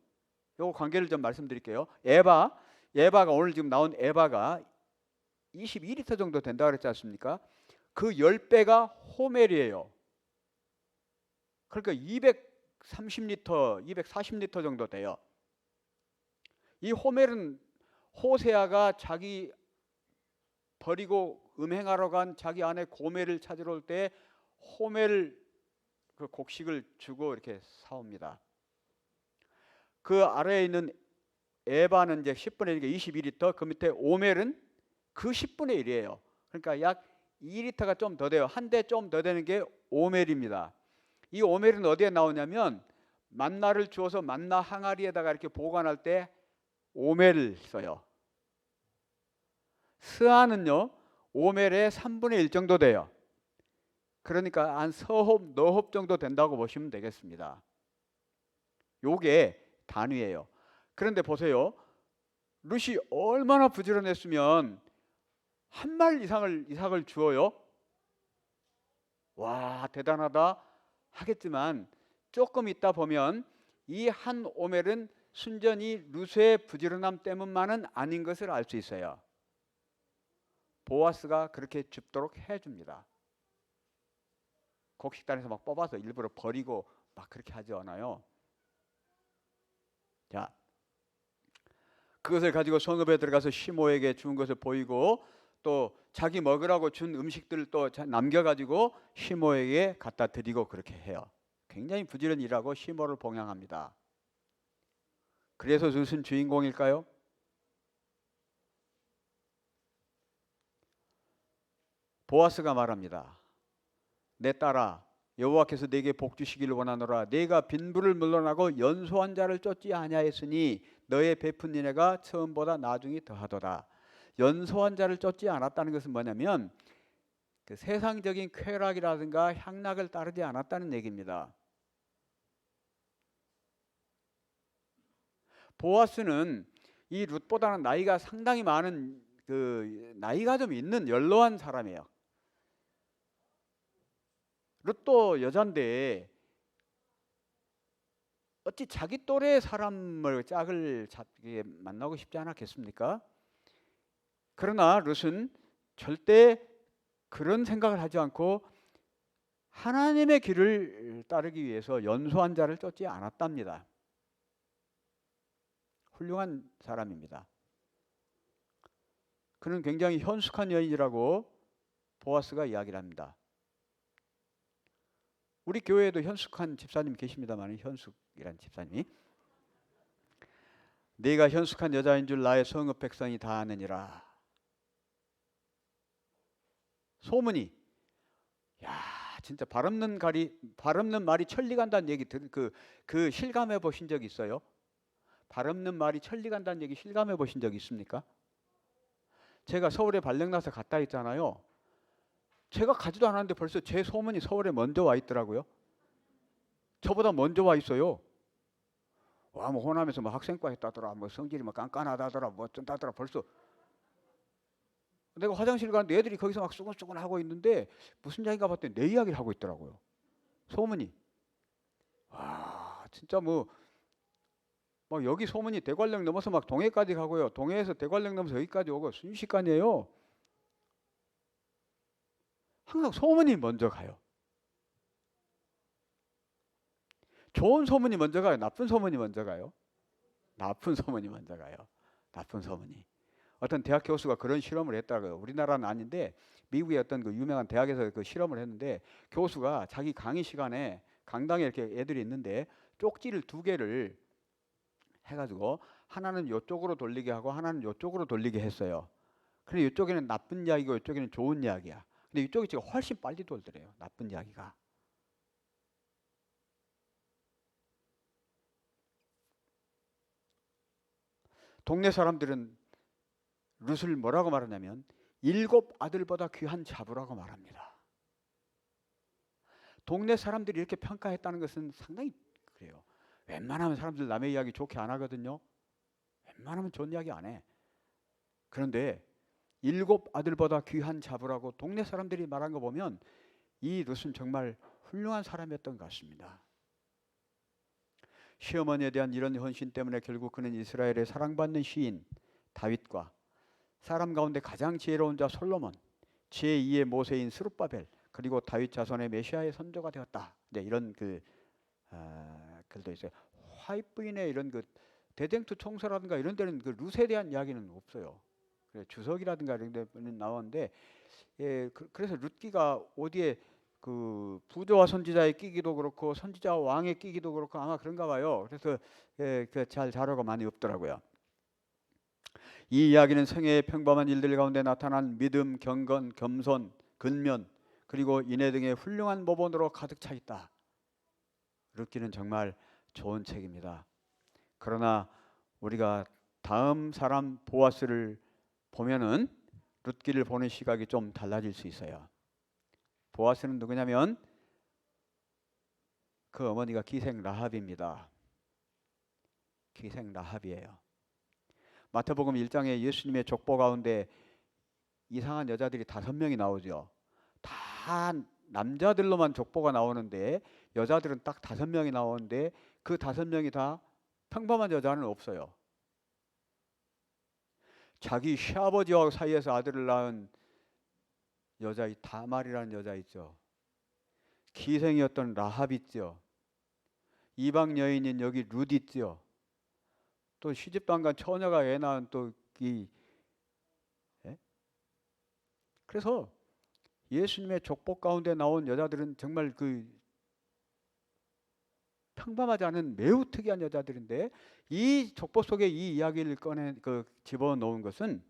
요거 관계를 좀 말씀드릴게요. 에바가 오늘 지금 나온 에바가 22리터 정도 된다 그랬지 않습니까? 그 10배가 호멜이에요. 그러니까 230리터, 240리터 정도 돼요. 이 호멜은 호세아가 자기 버리고 음행하러 간 자기 아내 고멜을 찾으러 올 때 호멜 그 곡식을 주고 이렇게 사옵니다. 그 아래에 있는 에바는 이제 10분의 1이니까 22리터, 그 밑에 오멜은 그 10분의 1이에요. 그러니까 약 2리터가 좀 더 돼요. 한 대 좀 더 되는 게 오멜입니다. 이 오멜은 어디에 나오냐면 만나를 주어서 만나 항아리에다가 이렇게 보관할 때 오멜을 써요. 스아는요, 오멜의 3분의 1 정도 돼요. 그러니까 한 서홉, 너홉 정도 된다고 보시면 되겠습니다. 요게 단위예요. 그런데 보세요. 룻이 얼마나 부지런했으면 한 말 이삭을 주어요. 와, 대단하다 하겠지만 조금 있다 보면 이 한 오멜은 순전히 룻의 부지런함 때문만은 아닌 것을 알 수 있어요. 보아스가 그렇게 줍도록 해줍니다. 곡식단에서 막 뽑아서 일부러 버리고 막 그렇게 하지 않아요. 자, 그것을 가지고 성읍에 들어가서 시모에게 준 것을 보이고 또 자기 먹으라고 준 음식들을 또 남겨가지고 시모에게 갖다 드리고 그렇게 해요. 굉장히 부지런히 일하고 시모를 봉양합니다. 그래서 룻은 주인공일까요? 보아스가 말합니다. 내 딸아, 여호와께서 내게 복 주시기를 원하노라. 내가 빈부를 물러나고 연소한 자를 쫓지 아니하였으니 너의 베푼 은혜가 처음보다 나중이 더하도다. 연소한 자를 쫓지 않았다는 것은 뭐냐면 그 세상적인 쾌락이라든가 향락을 따르지 않았다는 얘기입니다. 보아스는 이 룻보다는 나이가 상당히 많은 그 나이가 좀 있는 연로한 사람이에요. 룻도 여잔데 어찌 자기 또래의 사람을 짝을 잡게 만나고 싶지 않았겠습니까? 그러나 룻은 절대 그런 생각을 하지 않고 하나님의 길을 따르기 위해서 연소한 자를 쫓지 않았답니다. 훌륭한 사람입니다. 그는 굉장히 현숙한 여인이라고 보아스가 이야기를 합니다. 우리 교회에도 현숙한 집사님 계십니다만 현숙이란 집사님이 네가 현숙한 여자인 줄 나의 성읍 백성이 다 아느니라. 소문이 야 진짜 발 없는 말이 천리 간다는 얘기 그 실감해 보신 적 있어요? 발 없는 말이 천리 간다는 얘기 실감해 보신 적 있습니까? 제가 서울에 발령 나서 갔다 했잖아요. 제가 가지도 않았는데 벌써 제 소문이 서울에 먼저 와 있더라고요. 저보다 먼저 와 있어요. 와, 뭐 호남에서 뭐 학생과 했다더라, 뭐 성질이 뭐 깐깐하다더라, 뭐 어쩐다더라. 벌써 내가 화장실 가는데 애들이 거기서 막 수근수근 하고 있는데 무슨 이야기인가 봤더니 내 이야기를 하고 있더라고요. 소문이. 와, 진짜 뭐 여기 소문이 대관령 넘어서 막 동해까지 가고요. 동해에서 대관령 넘어서 여기까지 오고 순식간이에요. 항상 소문이 먼저 가요. 좋은 소문이 먼저 가요? 나쁜 소문이 먼저 가요? 나쁜 소문이 먼저 가요. 나쁜 소문이. 어떤 대학 교수가 그런 실험을 했다고요. 우리나라는 아닌데 미국의 어떤 그 유명한 대학에서 그 실험을 했는데, 교수가 자기 강의 시간에 강당에 이렇게 애들이 있는데 쪽지를 두 개를 해가지고 하나는 이쪽으로 돌리게 하고 하나는 이쪽으로 돌리게 했어요. 근데 이쪽에는 나쁜 이야기고 이쪽에는 좋은 이야기야. 근데 이쪽이 지금 훨씬 빨리 돌더래요. 나쁜 이야기가. 동네 사람들은 룻을 뭐라고 말하냐면 일곱 아들보다 귀한 자부라고 말합니다. 동네 사람들이 이렇게 평가했다는 것은 상당히 그래요. 웬만하면 사람들 남의 이야기 좋게 안 하거든요. 웬만하면 좋은 이야기 안 해. 그런데 일곱 아들보다 귀한 자부라고 동네 사람들이 말한 거 보면 이 룻은 정말 훌륭한 사람이었던 것 같습니다. 시어머니에 대한 이런 헌신 때문에 결국 그는 이스라엘의 사랑받는 시인 다윗과 사람 가운데 가장 지혜로운 자 솔로몬, 제2의 모세인 스룹바벨, 그리고 다윗 자손의 메시아의 선조가 되었다. 네, 이런 글도 있어요. 화이트부인의 이런 그 대쟁투 총서라든가 이런 데는 그 룻에 대한 이야기는 없어요. 주석이라든가 이런 데는 나오는데, 예, 그래서 룻기가 어디에 그 부조와 선지자의 끼기도 그렇고 선지자와 왕의 끼기도 그렇고 아마 그런가 봐요. 그래서 예, 잘 자료가 많이 없더라고요. 이 이야기는 성의 평범한 일들 가운데 나타난 믿음, 경건, 겸손, 근면, 그리고 인애 등의 훌륭한 모본으로 가득 차 있다. 룻기는 정말 좋은 책입니다. 그러나 우리가 다음 사람 보아스를 보면은 룻기를 보는 시각이 좀 달라질 수 있어요. 보아스는 누구냐면 그 어머니가 기생 라합입니다. 기생 라합이에요. 마태복음 1장에 예수님의 족보 가운데 이상한 여자들이 5명이 나오죠. 다 남자들로만 족보가 나오는데 여자들은 딱 5명이 나오는데 그 5명이 다 평범한 여자는 없어요. 자기 시아버지와 사이에서 아들을 낳은 여자, 이 다말이라는 여자 있죠. 기생이었던 라합 있죠. 이방 여인인 여기 룻 있죠. 또 시집도 안 간 처녀가 애 낳은 또이 예? 그래서 예수님의 족보 가운데 나온 여자들은 정말 그 평범하지 않은 매우 특이한 여자들인데, 이 족보 속에 이 이야기를 집어넣은 것은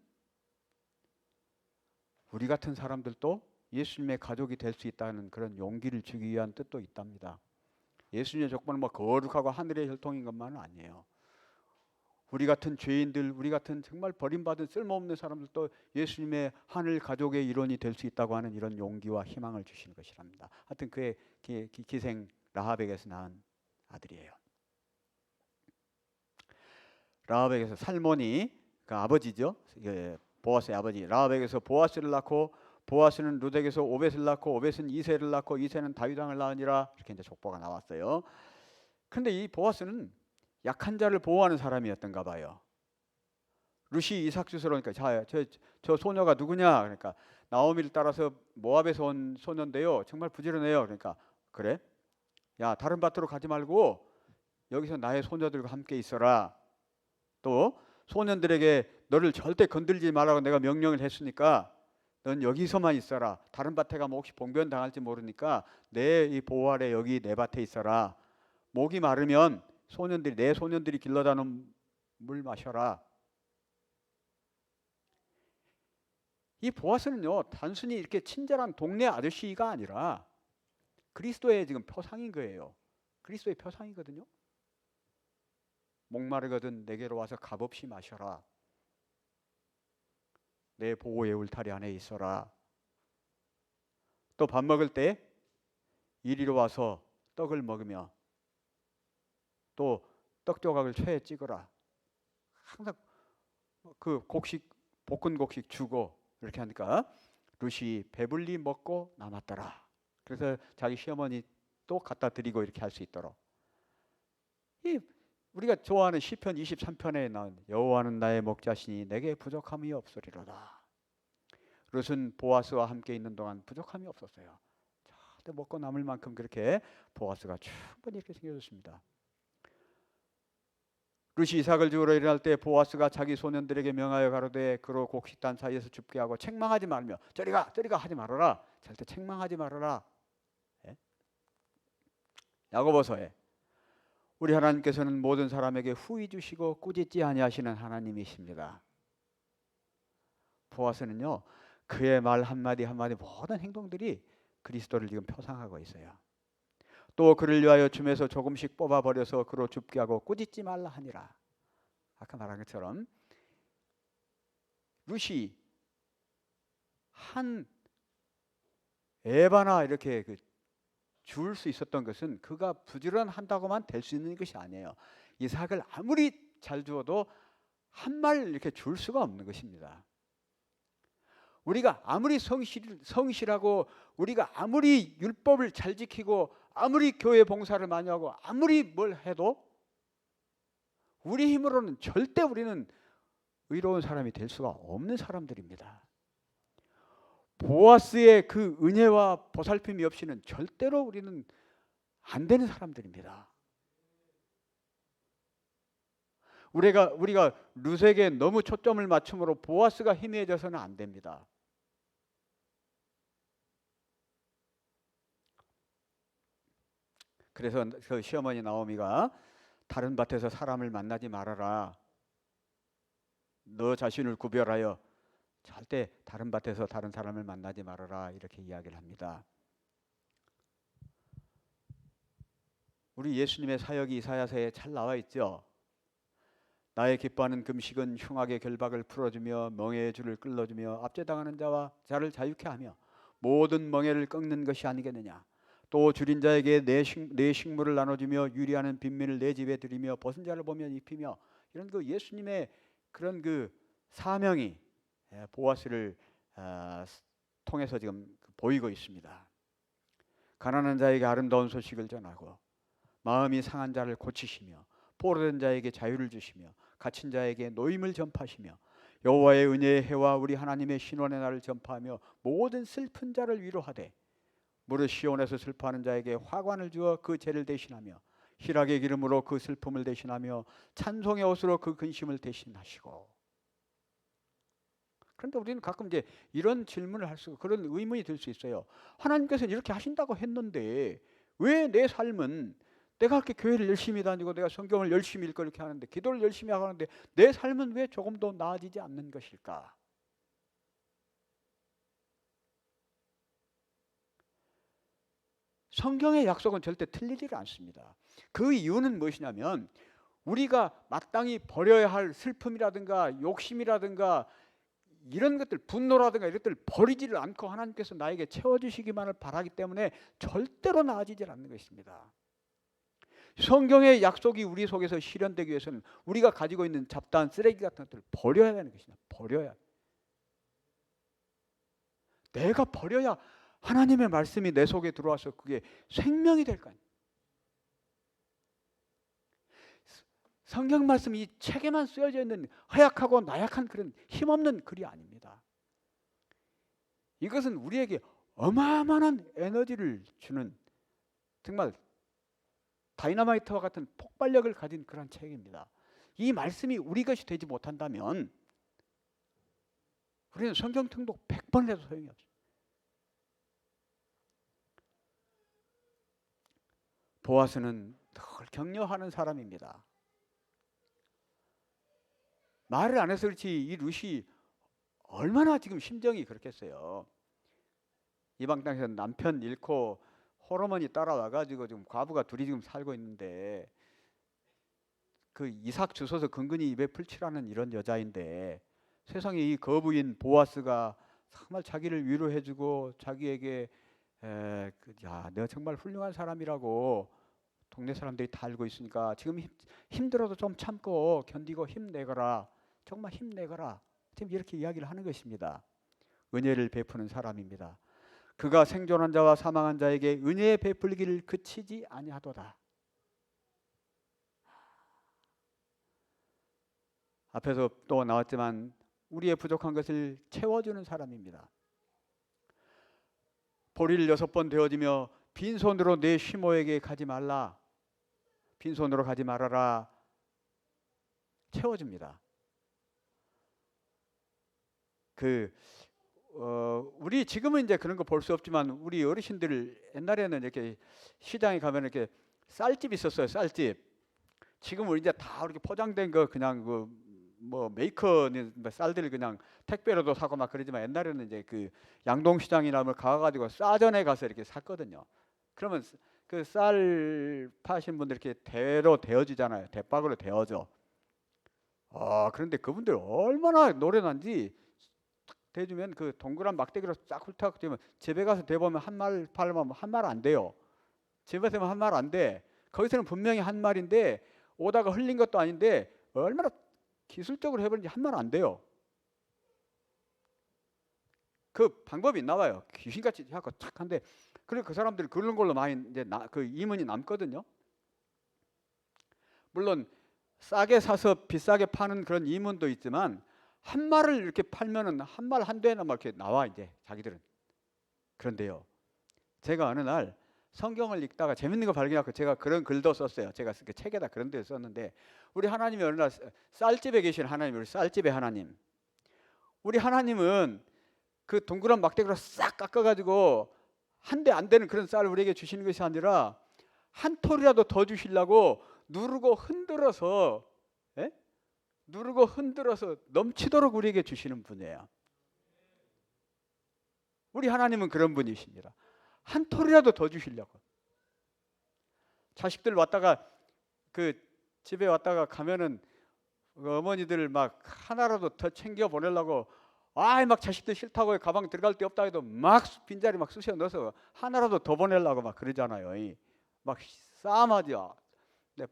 우리 같은 사람들도 예수님의 가족이 될 수 있다는 그런 용기를 주기 위한 뜻도 있답니다. 예수님의 족보는 뭐 거룩하고 하늘의 혈통인 것만은 아니에요. 우리 같은 죄인들, 우리 같은 정말 버림받은 쓸모없는 사람들도 예수님의 하늘 가족의 일원이 될 수 있다고 하는 이런 용기와 희망을 주시는 것이랍니다. 하여튼 그의 기생 라합에게서 낳은 아들이에요. 라합에게서 살몬이 그 아버지죠. 보아스의 아버지 라합에게서 보아스를 낳고, 보아스는 룻에게서 오벳을 낳고, 오벳은 이새를 낳고, 이새는 다윗 왕을 낳으니라. 이렇게 이제 족보가 나왔어요. 그런데 이 보아스는 약한 자를 보호하는 사람이었던가 봐요. 룻이 이삭 주스러니까 저 소녀가 누구냐? 그러니까 나오미를 따라서 모압에서 온 소녀인데요. 정말 부지런해요. 그러니까 그래? 야, 다른 밭으로 가지 말고 여기서 나의 소녀들과 함께 있어라. 또 소년들에게 너를 절대 건들지 말라고 내가 명령을 했으니까 넌 여기서만 있어라. 다른 밭에 가면 혹시 봉변 당할지 모르니까 내 이 보호 아래 여기 내 밭에 있어라. 목이 마르면 내 소년들이 길러다는 물 마셔라. 이 보아스는요, 단순히 이렇게 친절한 동네 아저씨가 아니라 그리스도의 지금 표상인 거예요. 그리스도의 표상이거든요. 목마르거든 내게로 와서 값없이 마셔라. 내 보호의 울타리 안에 있어라. 또 밥 먹을 때 이리로 와서 떡을 먹으며 또 떡 조각을 채에 찍어라. 항상 그 볶은 곡식 주고 이렇게 하니까 룻이 배불리 먹고 남았더라. 그래서 자기 시어머니 또 갖다 드리고 이렇게 할 수 있도록. 이 우리가 좋아하는 시편 23편에 나온 여호와는 나의 목자시니 내게 부족함이 없으리로다. 룻은 보아스와 함께 있는 동안 부족함이 없었어요. 자, 먹고 남을 만큼 그렇게 보아스가 충분히 이렇게 챙겨줬습니다. 룻이 이삭을 주우러 일어날 때 보아스가 자기 소년들에게 명하여 가로되 그로 곡식단 사이에서 줍게 하고 책망하지 말며 저리가 하지 말아라. 절대 책망하지 말아라. 예? 야고보서에 우리 하나님께서는 모든 사람에게 후히 주시고 꾸짖지 아니하시는 하나님이십니다. 보아스는요, 그의 말 한마디 한마디 모든 행동들이 그리스도를 지금 표상하고 있어요. 또 그를 위하여 줌에서 조금씩 뽑아버려서 그로 줍게 하고 꾸짖지 말라 하니라. 아까 말한 것처럼 룻이 한 에바나 이렇게 줄 수 있었던 것은 그가 부지런한다고만 될 수 있는 것이 아니에요. 이삭을 아무리 잘 주어도 한 말 이렇게 줄 수가 없는 것입니다. 우리가 아무리 성실하고 우리가 아무리 율법을 잘 지키고 아무리 교회 봉사를 많이 하고 아무리 뭘 해도 우리 힘으로는 절대 우리는 의로운 사람이 될 수가 없는 사람들입니다. 보아스의 그 은혜와 보살핌이 없이는 절대로 우리는 안 되는 사람들입니다. 우리가 룻에게 너무 초점을 맞춤으로 보아스가 희미해져서는 안 됩니다. 그래서 그 시어머니 나오미가 다른 밭에서 사람을 만나지 말아라. 너 자신을 구별하여 절대 다른 밭에서 다른 사람을 만나지 말아라. 이렇게 이야기를 합니다. 우리 예수님의 사역이 이사야서에 잘 나와 있죠. 나의 기뻐하는 금식은 흉악의 결박을 풀어주며 멍에의 줄을 끌어주며 압제당하는 자를 자유케 하며 모든 멍에를 꺾는 것이 아니겠느냐. 또 줄인 자에게 내 식물을 나눠주며 유리하는 빈민을 내 집에 들이며 벗은 자를 보면 입히며 이런 그 예수님의 그런 그 사명이 보아스를 통해서 지금 보이고 있습니다. 가난한 자에게 아름다운 소식을 전하고 마음이 상한 자를 고치시며 포로된 자에게 자유를 주시며 갇힌 자에게 노임을 전파하시며 여호와의 은혜의 해와 우리 하나님의 신원의 날을 전파하며 모든 슬픈 자를 위로하되 무릇 시온에서 슬퍼하는 자에게 화관을 주어 그 죄를 대신하며 희락의 기름으로 그 슬픔을 대신하며 찬송의 옷으로 그 근심을 대신하시고. 그런데 우리는 가끔 이제 이런 질문을 할 수, 그런 의문이 들 수 있어요. 하나님께서는 이렇게 하신다고 했는데 왜 내 삶은 내가 그렇게 교회를 열심히 다니고 내가 성경을 열심히 읽고 이렇게 하는데 기도를 열심히 하는데 내 삶은 왜 조금 더 나아지지 않는 것일까? 성경의 약속은 절대 틀리지 않습니다. 그 이유는 무엇이냐면 우리가 마땅히 버려야 할 슬픔이라든가 욕심이라든가 이런 것들, 분노라든가 이런 것들을 버리지를 않고 하나님께서 나에게 채워주시기만을 바라기 때문에 절대로 나아지지 않는 것입니다. 성경의 약속이 우리 속에서 실현되기 위해서는 우리가 가지고 있는 잡다한 쓰레기 같은 것들을 버려야 하는 것입니다. 버려야. 내가 버려야 하나님의 말씀이 내 속에 들어와서 그게 생명이 될 거 아니에요. 성경 말씀이 이 책에만 쓰여져 있는 허약하고 나약한 그런 힘없는 글이 아닙니다. 이것은 우리에게 어마어마한 에너지를 주는 정말 다이너마이트와 같은 폭발력을 가진 그런 책입니다. 이 말씀이 우리 것이 되지 못한다면 우리는 성경 통독 100번 해도 소용이 없어요. 보아스는 늘 격려하는 사람입니다. 말을 안 해서 그렇지 이 룻이 얼마나 지금 심정이 그렇겠어요. 이방 땅에서 남편 잃고 호르몬이 따라와가지고 지금 과부가 둘이 지금 살고 있는데 그 이삭 주소서 근근히 입에 풀칠하는 이런 여자인데 세상에 이 거부인 보아스가 정말 자기를 위로해주고 자기에게 야, 내가 정말 훌륭한 사람이라고 동네 사람들이 다 알고 있으니까 지금 힘들어도 좀 참고 견디고 힘내거라. 정말 힘내거라. 지금 이렇게 이야기를 하는 것입니다. 은혜를 베푸는 사람입니다. 그가 생존한 자와 사망한 자에게 은혜 베풀기를 그치지 아니하도다. 앞에서 또 나왔지만 우리의 부족한 것을 채워주는 사람입니다. 보리를 6번 되어지며 빈손으로 내 시모에게 가지 말라. 빈손으로 가지 말아라. 채워줍니다. 우리 지금은 이제 그런 거 볼 수 없지만 우리 어르신들 옛날에는 이렇게 시장에 가면 이렇게 쌀집 있었어요. 쌀집. 지금 우리 이제 다 이렇게 포장된 거 그냥 뭐 메이커는 쌀들을 그냥 택배로도 사고 막 그러지만 옛날에는 이제 그 양동시장이나 뭐 가가지고 쌀전에 가서 이렇게 샀거든요. 그러면 그 쌀 파신 분들 이렇게 대로 데워지잖아요. 대박으로 데워져. 그런데 그분들 얼마나 노련한지 대주면 그 동그란 막대기로 쫙 훑어갖고 되면 집에 가서 대보면 한 말 팔면 한 말 안 돼요. 집에서는 한 말 안 돼. 거기서는 분명히 한 말인데 오다가 흘린 것도 아닌데 얼마나 기술적으로 해버린지 한 말 안 돼요. 그 방법이 나와요. 귀신같이 해갖고 착 한데 그리고 그 사람들이 그런 걸로 많이 이제 그 이문이 남거든요. 물론 싸게 사서 비싸게 파는 그런 이문도 있지만 한 말을 이렇게 팔면은 한 말 한 대나 막 이렇게 나와 이제 자기들은. 그런데요, 제가 어느 날 성경을 읽다가 재밌는 거 발견하고 제가 그런 글도 썼어요. 제가 그 책에다 그런 데 썼는데 우리 하나님이 어느 날 쌀집에 계신 하나님, 우리 쌀집의 하나님. 우리 하나님은 그 동그란 막대기로 싹 깎아가지고 한 대 안 되는 그런 쌀을 우리에게 주시는 것이 아니라 한 톨이라도 더 주시려고 누르고 흔들어서 넘치도록 우리에게 주시는 분이에요. 우리 하나님은 그런 분이십니다. 한 톨이라도 더 주시려고. 자식들 왔다가 그 집에 왔다가 가면은 어머니들 막 하나라도 더 챙겨 보내려고 막 자식들 싫다고 가방 들어갈 데 없다 해도 막 빈자리 막 쑤셔 넣어서 하나라도 더 보내려고 막 그러잖아요. 막 싸움하죠.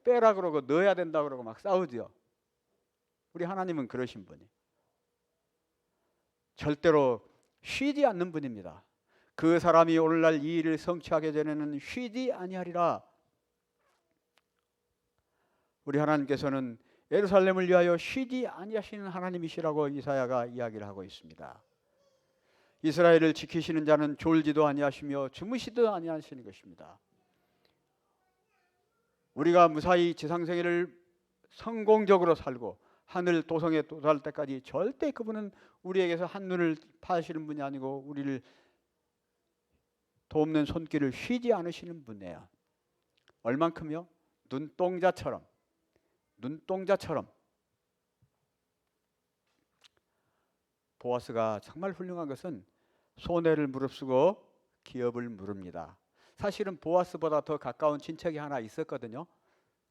빼라 그러고 넣어야 된다 그러고 막 싸우죠. 우리 하나님은 그러신 분이 절대로 쉬지 않는 분입니다. 그 사람이 오늘날 이 일을 성취하게 되는 쉬지 아니하리라. 우리 하나님께서는 예루살렘을 위하여 쉬지 아니하시는 하나님이시라고 이사야가 이야기를 하고 있습니다. 이스라엘을 지키시는 자는 졸지도 아니하시며 주무시도 아니하시는 것입니다. 우리가 무사히 지상생애를 성공적으로 살고 하늘 도성에 도달할 때까지 절대 그분은 우리에게서 한눈을 파시는 분이 아니고 우리를 돕는 손길을 쉬지 않으시는 분이에요. 얼만큼요? 눈동자처럼. 보아스가 정말 훌륭한 것은 소뇌를 무릅쓰고 기업을 물읍니다. 사실은 보아스보다 더 가까운 친척이 하나 있었거든요.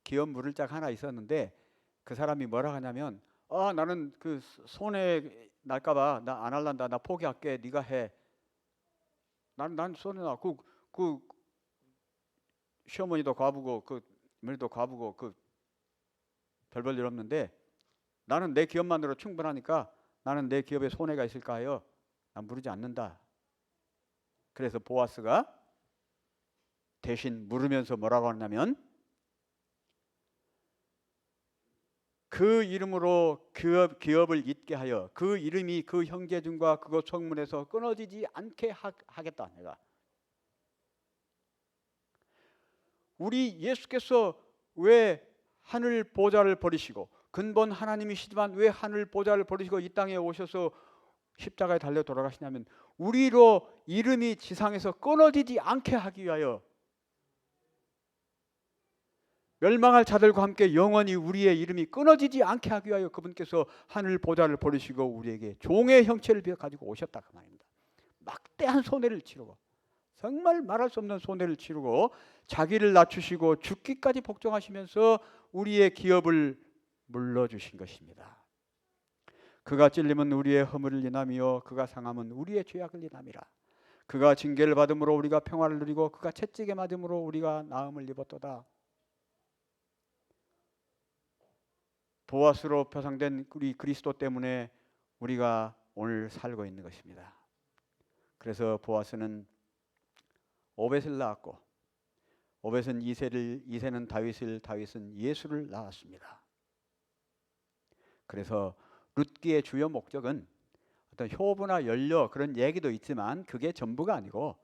기업 물을 짝 하나 있었는데 그 사람이 뭐라 하냐면 나는 그 손해 날까봐 나 안 할란다. 나 포기할게. 네가 해. 난 손해 나. 그 시어머니도 과부고 그 며느리도 과부고 그 별 볼 일 없는데 나는 내 기업만으로 충분하니까 나는 내 기업에 손해가 있을까 하여 난 물으지 않는다. 그래서 보아스가 대신 물으면서 뭐라고 하냐면 그 이름으로 기업을 잇게 하여 그 이름이 그 형제중과 그곳 성문에서 끊어지지 않게 하겠다. 내가 우리 예수께서 왜 하늘 보좌를 버리시고 근본 하나님이시지만 왜 하늘 보좌를 버리시고 이 땅에 오셔서 십자가에 달려 돌아가시냐면 우리로 이름이 지상에서 끊어지지 않게 하기 위하여 멸망할 자들과 함께 영원히 우리의 이름이 끊어지지 않게 하기 위하여 그분께서 하늘 보좌를 버리시고 우리에게 종의 형체를 가지고 오셨다 그 말입니다. 막대한 손해를 치르고 정말 말할 수 없는 손해를 치르고 자기를 낮추시고 죽기까지 복종하시면서 우리의 기업을 물러주신 것입니다. 그가 찔림은 우리의 허물을 인하며 그가 상함은 우리의 죄악을 인함이라. 그가 징계를 받음으로 우리가 평화를 누리고 그가 채찍에 맞음으로 우리가 나음을 입었도다. 보아스로 표상된 우리 그리스도 때문에 우리가 오늘 살고 있는 것입니다. 그래서 보아스는 오벳을 낳았고 오벳은 이새는 다윗을, 다윗은 예수를 낳았습니다. 그래서 룻기의 주요 목적은 어떤 효부나 연료 그런 얘기도 있지만 그게 전부가 아니고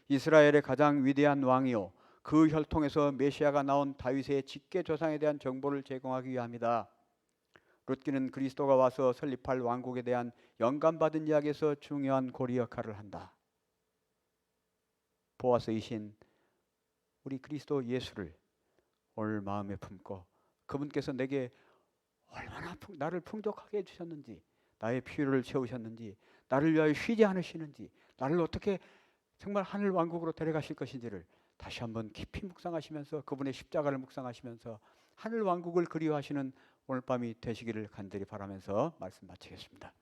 이스라엘의 가장 위대한 왕이요 그 혈통에서 메시아가 나온 다윗의 직계 조상에 대한 정보를 제공하기 위함이다. 룻기는 그리스도가 와서 설립할 왕국에 대한 영감받은 이야기에서 중요한 고리 역할을 한다. 보아스이신 우리 그리스도 예수를 오늘 마음에 품고 그분께서 내게 얼마나 나를 풍족하게 해주셨는지, 나의 필요를 채우셨는지, 나를 위하여 쉬지 않으시는지, 나를 어떻게 정말 하늘 왕국으로 데려가실 것인지를 다시 한번 깊이 묵상하시면서 그분의 십자가를 묵상하시면서 하늘 왕국을 그리워하시는 오늘 밤이 되시기를 간절히 바라면서 말씀 마치겠습니다.